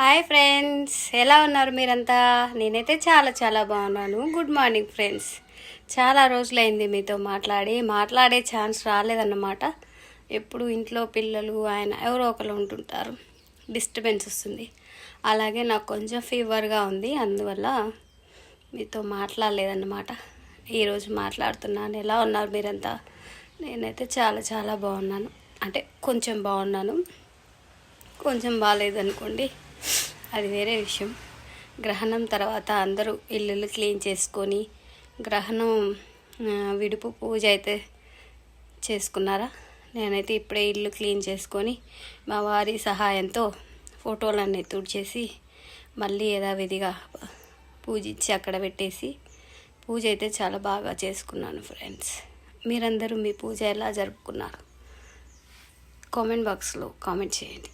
Hi friends, ఎలా ఉన్నారు మీరంతా? నేనైతే చాలా చాలా బాగున్నాను. Good morning friends. చాలా రోజులైంది మీతో మాట్లాడే ఛాన్స్ రాలేదన్నమాట. ఎప్పుడు ఇంట్లో పిల్లలు ఆయన ఎవరో ఒకరు ఉంటుంటారు, డిస్టర్బెన్స్ వస్తుంది. అలాగే నాకు కొంచెం ఫీవర్గా ఉంది, అందువల్ల మీతో మాట్లాడలేదన్నమాట. ఈరోజు మాట్లాడుతున్నాను. ఎలా ఉన్నారు మీరంతా? నేనైతే చాలా చాలా బాగున్నాను. అంటే కొంచెం బాగున్నాను, కొంచెం బాగాలేదనుకోండి, అది వేరే విషయం. గ్రహణం తర్వాత అందరూ ఇల్లు క్లీన్ చేసుకొని గ్రహణం విడుపు పూజ అయితే చేసుకున్నారా? నేనైతే ఇప్పుడే ఇల్లు క్లీన్ చేసుకొని మా వారి సహాయంతో ఫోటోలన్నీ తుడిచేసి మళ్ళీ యథావిధిగా పూజించి అక్కడ పెట్టేసి పూజ అయితే చాలా బాగా చేసుకున్నాను ఫ్రెండ్స్. మీరందరూ మీ పూజ ఎలా జరుపుకున్నారు? కామెంట్ బాక్స్లో కామెంట్ చేయండి.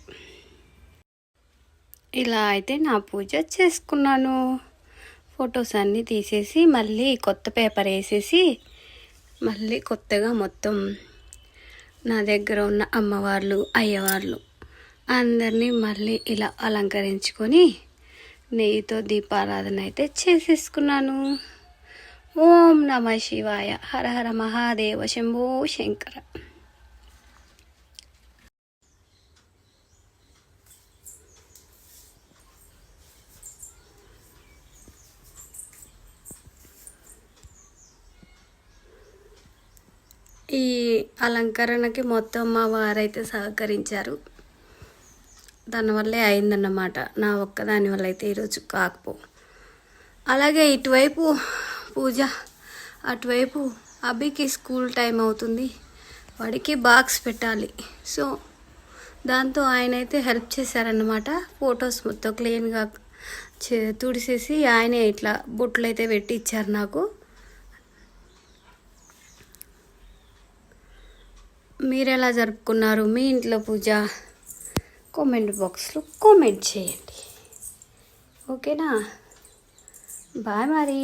ఇలా అయితే నా పూజ చేసుకున్నాను. ఫొటోస్ అన్నీ తీసేసి మళ్ళీ కొత్త పేపర్ వేసేసి మళ్ళీ కొత్తగా మొత్తం నా దగ్గర ఉన్న అమ్మవార్లు అయ్యవార్లు అందరినీ మళ్ళీ ఇలా అలంకరించుకొని నెయ్యితో దీపారాధన అయితే చేసేసుకున్నాను. ఓం నమ శివాయ, హర హర మహాదేవ, శంభో శంకర. ఈ అలంకరణకి మొత్తం మా వారైతే సహకరించారు. దానివల్లే అయిందన్నమాట, నా ఒక్కదాని వల్ల అయితే ఈరోజు కాకపో. అలాగే ఇటువైపు పూజ, అటువైపు అభికి స్కూల్ టైం అవుతుంది, వాడికి బాక్స్ పెట్టాలి. సో దాంతో ఆయన అయితే హెల్ప్ చేశారన్నమాట. ఫొటోస్ మొత్తం క్లీన్గా తుడిసేసి ఆయనే ఇట్లా బొట్లు అయితే పెట్టి ఇచ్చారు నాకు. మీరు ఎలా జరుపుకున్నారు మీ ఇంట్లో పూజ? కామెంట్ బాక్స్లో కామెంట్ చేయండి, ఓకేనా? బాయ్ మరి.